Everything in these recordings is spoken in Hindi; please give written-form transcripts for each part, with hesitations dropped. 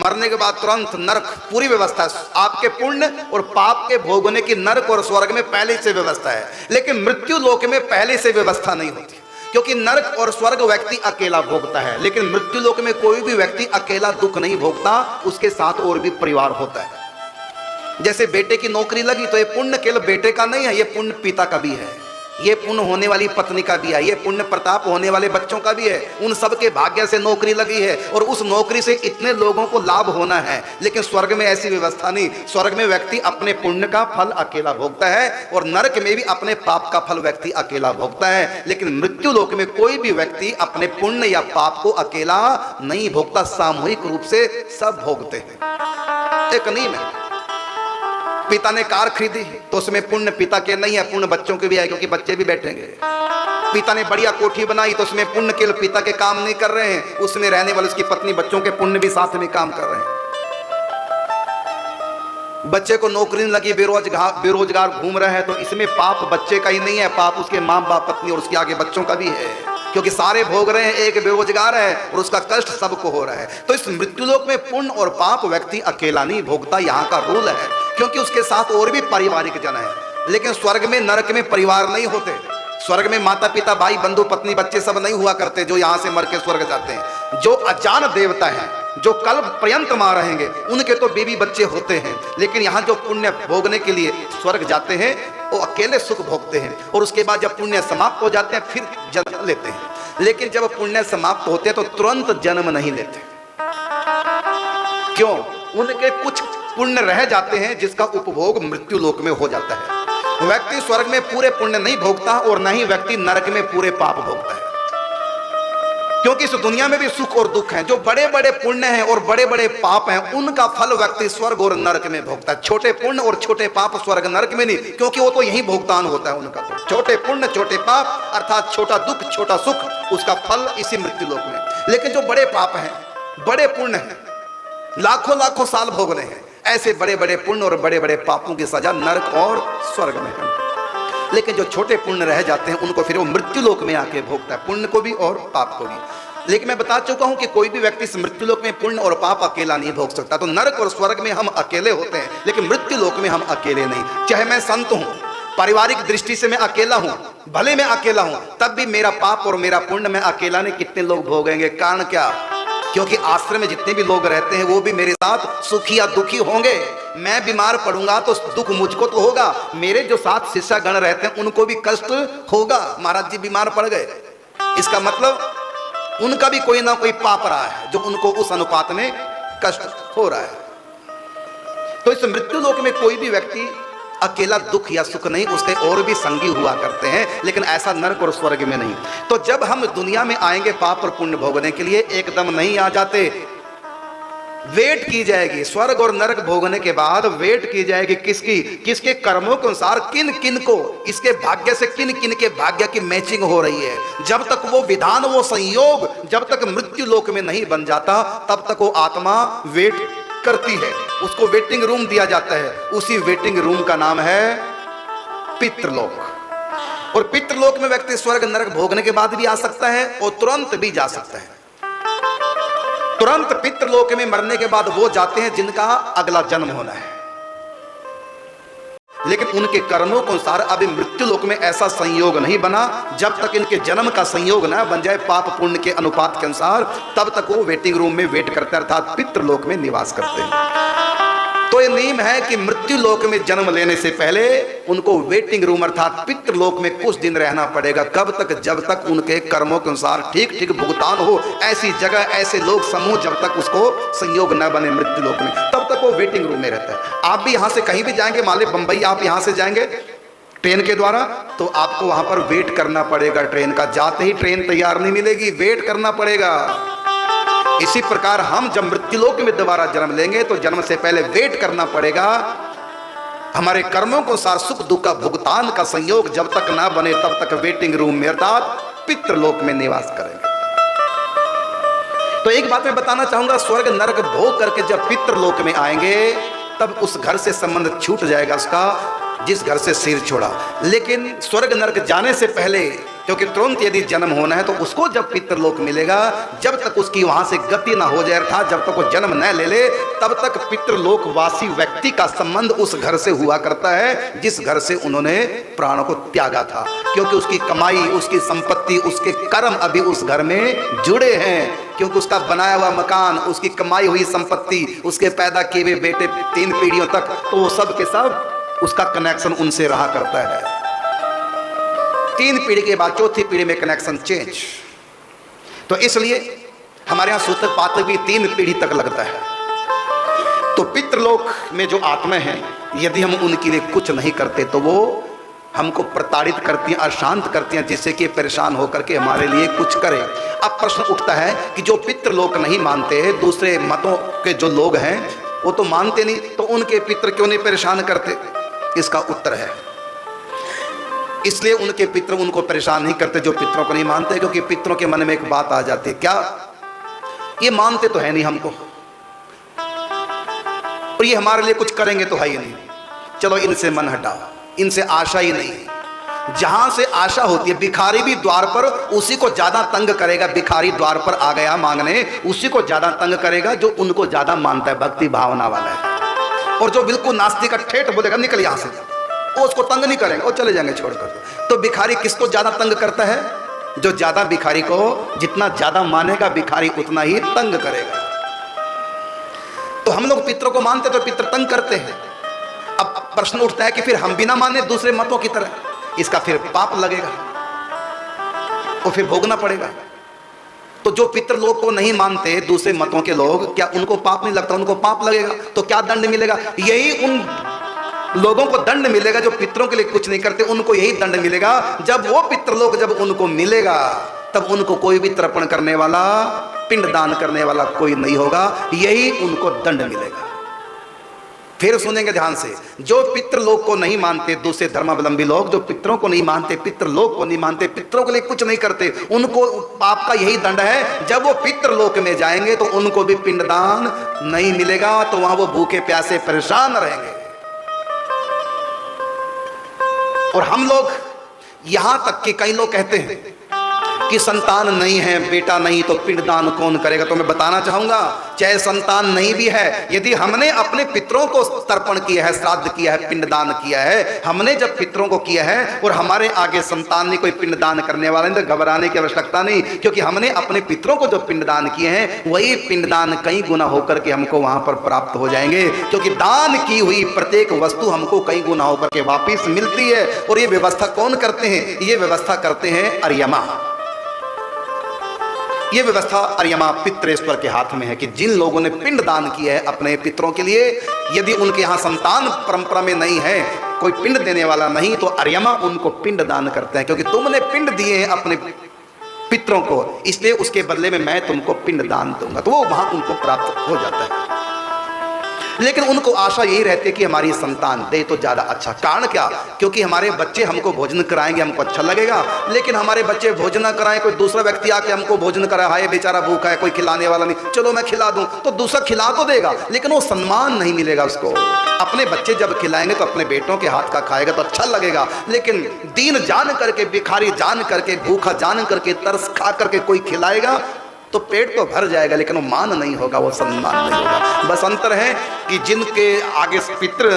मरने के बाद तुरंत नरक, पूरी व्यवस्था है। आपके पुण्य और पाप के भोगने की नरक और स्वर्ग में पहले से व्यवस्था है, लेकिन मृत्यु लोक में पहले से व्यवस्था नहीं होती, क्योंकि नरक और स्वर्ग व्यक्ति अकेला भोगता है, लेकिन मृत्यु लोक में कोई भी व्यक्ति अकेला दुख नहीं भोगता, उसके साथ और भी परिवार होता है। जैसे बेटे की नौकरी लगी तो ये पुण्य केवल बेटे का नहीं है, ये पुण्य पिता का भी है, ये पुण्य होने वाली पत्नी का भी है, ये पुण्य प्रताप होने वाले बच्चों का भी है। उन सब के भाग्य से नौकरी लगी है और उस नौकरी से इतने लोगों को लाभ होना है। लेकिन स्वर्ग में ऐसी व्यवस्था नहीं। स्वर्ग में व्यक्ति अपने पुण्य का फल अकेला भोगता है और नरक में भी अपने पाप का फल व्यक्ति अकेला भोगता है। लेकिन मृत्यु लोक में कोई भी व्यक्ति अपने पुण्य या पाप को अकेला नहीं भोगता, सामूहिक रूप से सब भोगते हैं। एक नियम है, पिता ने कार खरीदी तो उसमें पुण्य पिता के नहीं है, पुण्य बच्चों के भी है, क्योंकि बच्चे भी बैठेंगे। पिता ने बढ़िया कोठी बनाई तो उसमें पुण्य केवल पिता के काम नहीं कर रहे हैं, उसमें रहने वाले उसकी पत्नी बच्चों के पुण्य भी साथ में काम कर रहे हैं। बच्चे को नौकरी नहीं लगी, बेरोजगार घूम रहे हैं, तो इसमें पाप बच्चे का ही नहीं है, पाप उसके माँ बाप, पत्नी और उसके आगे बच्चों का भी है, क्योंकि सारे भोग रहे हैं, एक बेरोजगार है और उसका कष्ट सबको हो रहा है। तो इस मृत्युलोक में पुण्य और पाप व्यक्ति अकेला नहीं भोगता, यहाँ का रूल है, क्योंकि उसके साथ और भी पारिवारिक जन है। लेकिन स्वर्ग में, नरक में परिवार नहीं होते। स्वर्ग में माता पिता, भाई बंधु, पत्नी, बच्चे सब नहीं हुआ करते जो यहाँ से मर के स्वर्ग जाते हैं। जो अजान देवता हैं, जो कल्प पर्यंत वहां रहेंगे, उनके तो बीवी बच्चे होते हैं। लेकिन यहाँ जो पुण्य भोगने के लिए स्वर्ग जाते हैं वो अकेले सुख भोगते हैं, और उसके बाद जब पुण्य समाप्त हो जाते हैं फिर जन्म लेते हैं। लेकिन जब पुण्य समाप्त होते हैं तो तुरंत जन्म नहीं लेते। क्यों? उनके कुछ पुण्य रह जाते हैं जिसका उपभोग मृत्यु लोक में हो जाता है। व्यक्ति स्वर्ग में पूरे पुण्य नहीं भोगता और न ही व्यक्ति नरक में पूरे पाप भोगता है, क्योंकि इस दुनिया में भी सुख और दुख है। जो बड़े बड़े पुण्य हैं और बड़े बड़े पाप हैं, उनका फल व्यक्ति स्वर्ग और नरक में भोगता है। छोटे पुण्य और छोटे पाप स्वर्ग नरक में नहीं, क्योंकि वो तो यही भुगतान होता है उनका। तो छोटे पुण्य छोटे पाप अर्थात छोटा दुख छोटा सुख, उसका फल इसी मृत्यु लोक में। लेकिन जो बड़े पाप हैं, बड़े पुण्य हैं, लाखों लाखों साल भोगने हैं, ऐसे बड़े बड़े पुण्य और बड़े बड़े पापों की सजा नरक और स्वर्ग में है। लेकिन जो छोटे पुण्य रह जाते हैं उनको फिर वो मृत्यु लोक में आके भोगता है, पुण्य को भी और पाप को भी। लेकिन मैं बता चुका हूं कि कोई भी व्यक्ति इस मृत्यु लोक में पुण्य और पाप अकेला नहीं भोग सकता। तो नरक और स्वर्ग में हम अकेले होते हैं, लेकिन मृत्यु लोक में हम अकेले नहीं। चाहे मैं संत हूं, पारिवारिक दृष्टि से मैं अकेला हूं, भले मैं अकेला हूं, तब भी मेरा पाप और मेरा पुण्य मैं अकेला नहीं, कितने लोग भोगेंगे। कारण क्या? क्योंकि आश्रम में जितने भी लोग रहते हैं वो भी मेरे साथ सुखी या दुखी होंगे। मैं बीमार पड़ूंगा तो दुख मुझको तो होगा, मेरे जो साथ शिष्यगण रहते हैं उनको भी कष्ट होगा। महाराज जी बीमार पड़ गए, इसका मतलब उनका भी कोई ना कोई पाप रहा है जो उनको उस अनुपात में कष्ट हो रहा है। तो इस मृत्यु लोक में कोई भी व्यक्ति अकेला दुख या सुख नहीं, उसके और भी संगी हुआ करते हैं, लेकिन ऐसा नरक और स्वर्ग में नहीं। तो जब हम दुनिया में आएंगे पाप और पुण्य भोगने के लिए, एकदम नहीं आ जाते, वेट की जाएगी। स्वर्ग और नरक भोगने के बाद वेट की जाएगी किसकी? किसके कर्मों के अनुसार किन किन को, इसके भाग्य से किन किन के भाग्य की मैचिंग हो रही है। जब तक वो विधान, वो संयोग जब तक मृत्यु लोक में नहीं बन जाता, तब तक वो आत्मा वेट करती है। उसको वेटिंग रूम दिया जाता है, उसी वेटिंग रूम का नाम है पितृलोक। और पितृलोक में व्यक्ति स्वर्ग नरक भोगने के बाद भी आ सकता है और तुरंत भी जा सकता है। तुरंत पितृलोक में मरने के बाद वो जाते हैं जिनका अगला जन्म होना है, लेकिन उनके कर्मों के अनुसार अभी मृत्यु लोक में ऐसा संयोग नहीं बना। जब तक इनके जन्म का संयोग ना बन जाए पाप पुण्य के अनुपात के अनुसार, तब तक वो वेटिंग रूम में वेट करते हैं, अर्थात पितृलोक में निवास करते हैं। तो ये नियम है कि मृत्यु लोक में जन्म लेने से पहले उनको वेटिंग रूम अर्थात पितृलोक में कुछ दिन रहना पड़ेगा। कब तक? जब तक उनके कर्मों के अनुसार ठीक ठीक भुगतान हो। ऐसी जगह, ऐसे लोग समूह जब तक उसको संयोग न बने मृत्यु लोक में, तब तक वो वेटिंग रूम में रहता है। आप भी यहाँ से कहीं भी जाएंगे, मान लीजिए बंबई आप यहाँ से जाएंगे ट्रेन के द्वारा, तो आपको वहां पर वेट करना पड़ेगा ट्रेन का। जाते ही ट्रेन तैयार नहीं मिलेगी, वेट करना पड़ेगा। इसी प्रकार हम जब मृत्युलोक में दोबारा जन्म लेंगे तो जन्म से पहले वेट करना पड़ेगा। हमारे कर्मों को अनुसार सुख दुख का भुगतान का संयोग जब तक ना बने, तब तक वेटिंग रूम में अर्थात पितृलोक में निवास करेंगे। तो एक बात मैं बताना चाहूंगा, स्वर्ग नरक भोग करके जब पितृलोक में आएंगे तब उस घर से संबंध छूट जाएगा उसका जिस घर से सिर छोड़ा। लेकिन स्वर्ग नरक जाने से पहले क्योंकि तुरंत यदि जन्म होना है तो उसको जब पितृलोक मिलेगा, जब तक उसकी वहां से गति ना हो जाए, अर्थात जब तक वो जन्म न ले ले, तब तक पितृलोकवासी व्यक्ति का संबंध उस घर से हुआ करता है जिस घर से उन्होंने प्राणों को त्यागा था। क्योंकि उसकी कमाई, उसकी संपत्ति, उसके कर्म अभी उस घर में जुड़े हैं, क्योंकि उसका बनाया हुआ मकान, उसकी कमाई हुई संपत्ति, उसके पैदा किए हुए बेटे 3 पीढ़ियों तक, तो वो सब के सब उसका कनेक्शन उनसे रहा करता है। 3 पीढ़ी के बाद 4थी पीढ़ी में कनेक्शन चेंज। तो इसलिए हमारे यहाँ सूतक पातक भी 3 पीढ़ी तक लगता है। तो पितृलोक में जो आत्मा है, यदि हम उनके लिए कुछ नहीं करते तो वो हमको प्रताड़ित करती हैं, अशांत करती हैं, जिससे कि परेशान होकर के हमारे लिए कुछ करें। अब प्रश्न उठता है कि जो पितृलोक नहीं मानते, दूसरे मतों के जो लोग हैं वो तो मानते नहीं, तो उनके पितृ क्यों नहीं परेशान करते? इसका उत्तर है, इसलिए उनके पितृ उनको परेशान नहीं करते जो पितरों को नहीं मानते, क्योंकि पितरों के मन में एक बात आ जाती है, क्या ये मानते तो है नहीं हमको, और ये हमारे लिए कुछ करेंगे तो है ही नहीं, चलो इनसे मन हटाओ, इनसे आशा ही नहीं है। जहां से आशा होती है, भिखारी भी द्वार पर उसी को ज्यादा तंग करेगा, भिखारी द्वार पर आ गया मांगने, उसी को ज्यादा तंग करेगा जो उनको ज्यादा मानता है, भक्ति भावना वाला है। और जो बिल्कुल नास्तिक का ठेठ बोलेगा निकल यहां से, वो उसको तंग नहीं करेंगे, वो चले जाएंगे छोड़कर। तो भिखारी किसको ज्यादा तंग करता है? जो ज्यादा भिखारी को जितना ज्यादा मानेगा, भिखारी उतना ही तंग करेगा। तो हम लोग पितरों को मानते तो पितर तंग करते हैं। अब प्रश्न उठता है कि फिर हम भी ना माने दूसरे मतों की तरह, इसका फिर पाप लगेगा और फिर भोगना पड़ेगा। तो जो पितृलोक को नहीं मानते दूसरे मतों के लोग, क्या उनको पाप नहीं लगता? उनको पाप लगेगा। तो क्या दंड मिलेगा? यही उन लोगों को दंड मिलेगा जो पितरों के लिए कुछ नहीं करते, उनको यही दंड मिलेगा। जब वो पितृलोक जब उनको मिलेगा, तब उनको कोई भी तर्पण करने वाला, पिंड दान करने वाला कोई नहीं होगा, यही उनको दंड मिलेगा। फिर सुनेंगे ध्यान से, जो पितृलोक को नहीं मानते, दूसरे धर्मावलंबी लोग जो पितरों को नहीं मानते, पितृलोक को नहीं मानते, पितरों के लिए कुछ नहीं करते, उनको पाप का यही दंड है। जब वो पितृलोक में जाएंगे तो उनको भी पिंडदान नहीं मिलेगा, तो वहां वो भूखे प्यासे परेशान रहेंगे। और हम लोग यहां तक कि कई लोग कहते हैं कि संतान नहीं है, बेटा नहीं, तो पिंडदान कौन करेगा? तो मैं बताना चाहूंगा, चाहे संतान नहीं भी है, यदि हमने अपने पितरों को तर्पण किया है, श्राद्ध किया है, पिंडदान किया है, हमने जब पितरों को किया है और हमारे आगे संतान नहीं, कोई पिंडदान करने वाला नहीं, तो घबराने की आवश्यकता नहीं, क्योंकि हमने अपने पितरों को जो पिंडदान किए हैं वही पिंडदान कई गुना होकर के हमको वहां पर प्राप्त हो जाएंगे। क्योंकि दान की हुई प्रत्येक वस्तु हमको कई गुना होकर के वापिस मिलती है। और ये व्यवस्था कौन करते हैं? ये व्यवस्था करते हैं अर्यमा। ये व्यवस्था अर्यमा पितृेश्वर के हाथ में है कि जिन लोगों ने पिंड दान किया है अपने पितरों के लिए, यदि उनके यहाँ संतान परंपरा में नहीं है, कोई पिंड देने वाला नहीं, तो अर्यमा उनको पिंड दान करते हैं। क्योंकि तुमने पिंड दिए हैं अपने पितरों को, इसलिए उसके बदले में मैं तुमको पिंड दान दूंगा, तो वो वहां उनको प्राप्त हो जाता है। लेकिन उनको आशा यही रहती है कि हमारी संतान दे तो ज्यादा अच्छा। कारण क्या? क्योंकि हमारे बच्चे हमको भोजन कराएंगे, हमको अच्छा लगेगा। लेकिन हमारे बच्चे भोजन ना कराएं, कोई दूसरा व्यक्ति आके हमको भोजन कराए, हाय बेचारा भूखा है, कोई खिलाने वाला नहीं, चलो मैं खिला दूं, तो दूसरा खिला तो देगा, लेकिन वो सम्मान नहीं मिलेगा उसको। अपने बच्चे जब खिलाएंगे तो अपने बेटों के हाथ का खाएगा तो अच्छा लगेगा। लेकिन दीन जान करके, भिखारी जान करके, भूखा जान करके, तरस खा करके कोई खिलाएगा तो पेट तो भर जाएगा, लेकिन वो मान नहीं होगा, वो सम्मान नहीं होगा। बस अंतर है कि जिनके आगे पितृ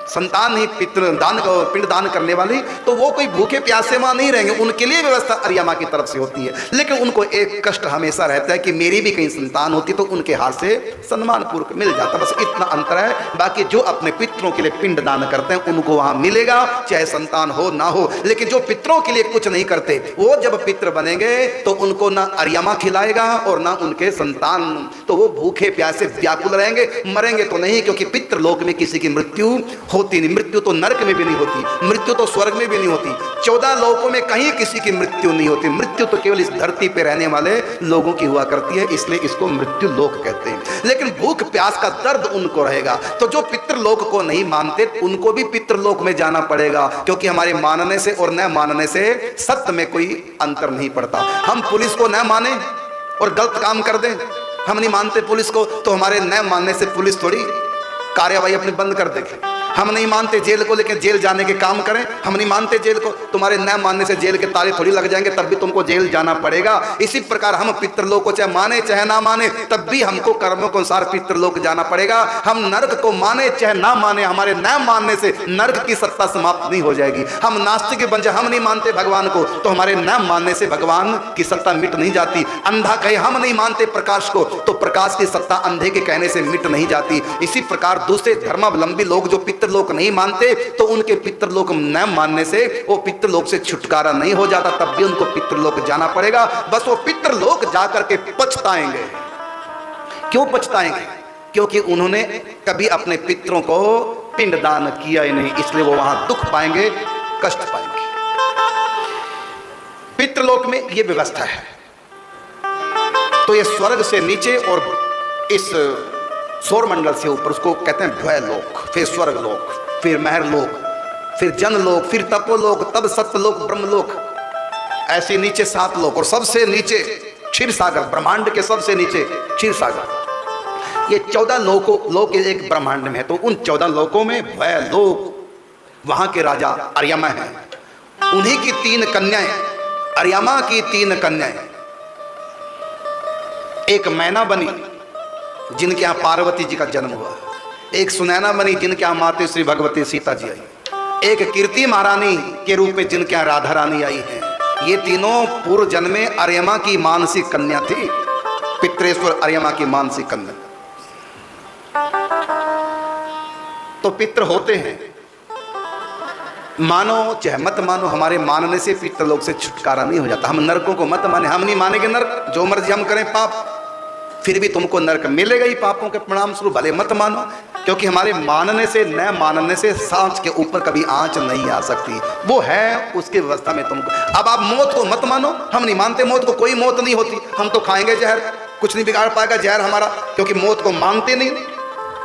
संतान ही पितृ दान पिंड दान करने वाली, तो वो कोई भूखे प्यासे वहां नहीं रहेंगे, उनके लिए व्यवस्था अर्यमा की तरफ से होती है। लेकिन उनको एक कष्ट हमेशा रहता है कि मेरी भी कहीं संतान होती तो उनके हाथ से सम्मान पूर्वक मिल जाता। बस इतना अंतर है। बाकी जो अपने पितरों के लिए पिंड दान करते हैं उनको वहां मिलेगा, चाहे संतान हो ना हो। लेकिन जो पितरों के लिए कुछ नहीं करते, वो जब पितृ बनेंगे तो उनको ना अर्यमा खिलाएगा और ना उनके संतान, तो वो भूखे प्यासे व्याकुल रहेंगे, मरेंगे तो नहीं, क्योंकि पितृलोक में किसी की मृत्यु होती नहीं। मृत्यु तो नरक में भी नहीं होती, मृत्यु तो स्वर्ग में भी नहीं होती, 14 लोकों में कहीं किसी की मृत्यु नहीं होती। मृत्यु तो केवल इस धरती पे रहने वाले लोगों की हुआ करती है, इसलिए इसको मृत्यु लोक कहते हैं। लेकिन भूख प्यास का दर्द उनको रहेगा। तो जो पितृलोक को नहीं मानते उनको भी पितृलोक में जाना पड़ेगा, क्योंकि हमारे मानने से और न मानने से सत्य में कोई अंतर नहीं पड़ता। हम पुलिस को न माने और गलत काम कर दें, हम नहीं मानते पुलिस को, तो हमारे न मानने से पुलिस थोड़ी कार्यवाही अपनी बंद कर देगी। हम नहीं मानते जेल को, लेकिन जेल जाने के काम करें। हम नहीं मानते जेल को, तुम्हारे न मानने से जेल के ताले थोड़ी लग जाएंगे, तब भी तुमको जेल जाना पड़ेगा। इसी प्रकार हम पितृलोक को चाहे माने चाहे ना माने, तब भी हमको कर्मों के अनुसार पितृलोक जाना पड़ेगा। हम नरक को माने चाहे ना माने, हमारे न मानने से नरक की सत्ता समाप्त नहीं हो जाएगी। हम नास्तिक बन जाए, हम नहीं मानते भगवान को, तो हमारे न मानने से भगवान की सत्ता मिट नहीं जाती। अंधा कहे हम नहीं मानते प्रकाश को, तो प्रकाश की सत्ता अंधे के कहने से मिट नहीं जाती। इसी प्रकार दूसरे धर्मावलंबी लोग जो पितृलोक नहीं मानते, तो उनके पितृलोक न मानने से वो पितृलोक से छुटकारा नहीं हो जाता, तब भी उनको पितृलोक जाना पड़ेगा। बस वो पितृलोक जाकर के पछताएंगे। क्यों पछताएंगे? क्योंकि उन्होंने कभी अपने पितरों को पिंडदान किया ही नहीं, इसलिए वो वहां दुख पाएंगे, कष्ट पाएंगे। पितृलोक में ये व्यवस्था है। तो ये स्वर्ग से नीचे और इस सौरमंडल से ऊपर, उसको कहते हैं द्वैलोक, फिर स्वर्ग लोक, फिर महर लोक, फिर जनलोक, फिर तपोलोक, तब सत्यलोक, ब्रह्मलोक, ऐसे नीचे 7 लोक, और सबसे नीचे क्षीर सागर, ब्रह्मांड के सबसे नीचे क्षीर सागर। ये 14 लोक एक ब्रह्मांड में है। तो उन 14 लोकों में द्वैलोक, वहां के राजा अर्यमा है, उन्हीं की 3 कन्याएं, अर्यमा की 3 कन्याएं, एक मैना बनी जिनके यहाँ पार्वती जी का जन्म हुआ, एक सुनैना बनी जिनके यहाँ माते श्री भगवती सीता जी आई, एक कीर्ति महारानी के रूप में जिनके यहाँ राधा रानी आई है। ये तीनों पूर्व जन्म में अर्यमा की मानसिक कन्या थी, पितृेश्वर अर्यमा की मानसिक कन्या। तो पितृ होते हैं, मानो चाहे मत मानो, हमारे मानने से पितृलोक से छुटकारा नहीं हो जाता। हम नरकों को मत माने, हम नहीं मानेंगे नरक, जो मर्जी हम करें पाप, फिर भी तुमको नरक मिलेगा ही पापों के परिणाम स्वरूप, भले मत मानो। क्योंकि हमारे मानने से न मानने से सांच के ऊपर कभी आंच नहीं आ सकती, वो है उसकी व्यवस्था में तुमको। अब आप मौत को मत मानो, हम नहीं मानते मौत को, कोई मौत नहीं होती, हम तो खाएंगे जहर, कुछ नहीं बिगाड़ पाएगा जहर हमारा, क्योंकि मौत को मानते नहीं।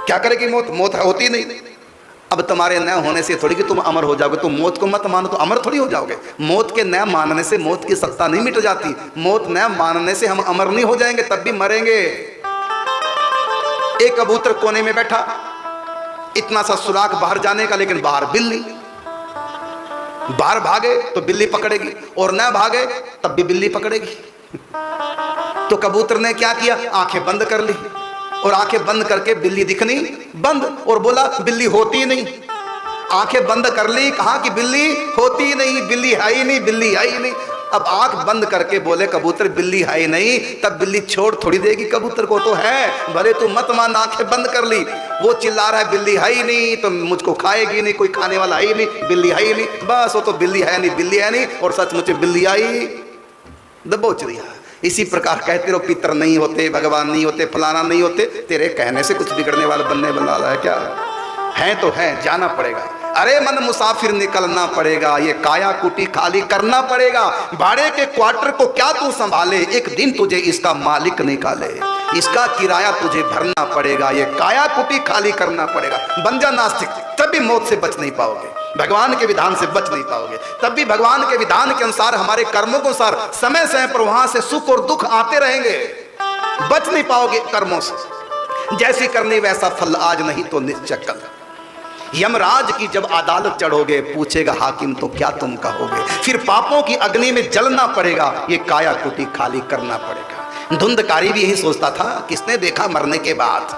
क्या करेगी मौत? मौत होती नहीं। अब तुम्हारे न होने से थोड़ी कि तुम अमर हो जाओगे, तुम मौत को मत मानो तो अमर थोड़ी हो जाओगे। मौत के न मानने से मौत की सत्ता नहीं मिट जाती, मौत न मानने से हम अमर नहीं हो जाएंगे, तब भी मरेंगे। एक कबूतर कोने में बैठा, इतना सा सुराख बाहर जाने का, लेकिन बाहर बिल्ली, बाहर भागे तो बिल्ली पकड़ेगी, और न भागे तब भी बिल्ली पकड़ेगी। तो कबूतर ने क्या किया? आंखें बंद कर ली, और आंखें बंद करके बिल्ली दिखनी बंद, और बोला बिल्ली होती नहीं। आंखें बंद कर ली, कहा कि बिल्ली होती नहीं, बिल्ली है ही नहीं, बिल्ली है ही नहीं। अब आंख बंद करके बोले कबूतर बिल्ली है ही नहीं, तब बिल्ली छोड़ थोड़ी देगी कबूतर को, तो है, भले तू मत मान, आंखें बंद कर ली। वो चिल्ला रहा है बिल्ली है ही नहीं, तो मुझको खाएगी नहीं, कोई खाने वाला है ही नहीं, बिल्ली है ही नहीं, बस वो तो बिल्ली है नहीं, बिल्ली है नहीं, और सचमुच बिल्ली आई दबोच रही है। इसी प्रकार कहते रहो पितर नहीं होते, भगवान नहीं होते, फलाना नहीं होते, तेरे कहने से कुछ बिगड़ने वाला बनने वाला है क्या? है तो है, जाना पड़ेगा। अरे मन मुसाफिर निकलना पड़ेगा, ये काया कुटी खाली करना पड़ेगा। भाड़े के क्वार्टर को क्या तू संभाले, एक दिन तुझे इसका मालिक निकाले, इसका किराया तुझे भरना पड़ेगा, ये काया कुटी खाली करना पड़ेगा। बन जा नास्तिक, तब भी मौत से बच नहीं पाओगे, भगवान के विधान से बच नहीं पाओगे। तब भी भगवान के विधान के अनुसार, हमारे कर्मों के अनुसार समय समय पर वहां से सुख और दुख आते रहेंगे, बच नहीं पाओगे कर्मों से। जैसी करनी वैसा फल, आज नहीं तो निश्चय कल। यमराज की जब अदालत चढ़ोगे, पूछेगा हाकिम तो क्या तुम कहोगे, फिर पापों की अग्नि में जलना पड़ेगा, ये काया कुटी खाली करना पड़ेगा। धुंधकारी भी यही सोचता था, किसने देखा मरने के बाद,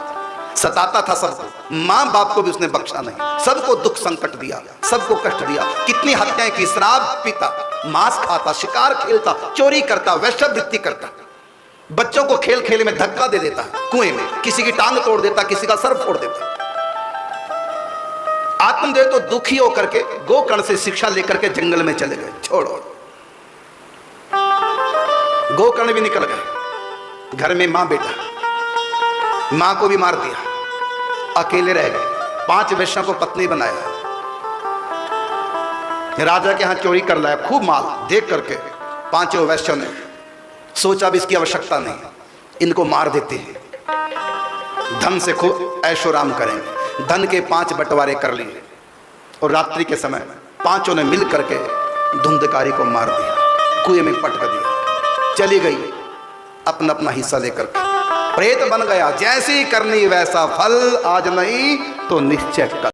सताता था सबको, माँ बाप को भी उसने बख्शा नहीं, सबको दुख संकट दिया, सबको कष्ट दिया। कितनी हत्याएं की, शराब पीता, मांस खाता, शिकार खेलता, चोरी करता, वैश्यवृत्ति करता, बच्चों को खेल खेल में धक्का दे देता कुएं में, किसी की टांग तोड़ देता, किसी का सर फोड़ देता। आत्मदेव तो दुखी होकर के गोकर्ण से शिक्षा लेकर के जंगल में चले गए, छोड़ो। गोकर्ण भी निकल गए, घर में मां बेटा, मां को भी मार दिया, अकेले रह गए। 5 वैश्यों को पत्नी बनाया, राजा के यहां चोरी कर लाया खूब माल, देख करके 5 वैश्यों ने सोचा भी इसकी आवश्यकता नहीं, इनको मार देते हैं, धन से खूब ऐशोराम करेंगे। धन के 5 बंटवारे कर लिए, और रात्रि के समय 5 ने मिल करके धुंधकारी को मार दिया, कुएं में पटक दिया, चली गई अपना अपना हिस्सा लेकर के, प्रेत बन गया। जैसी करनी वैसा फल, आज नहीं तो निश्चय कल।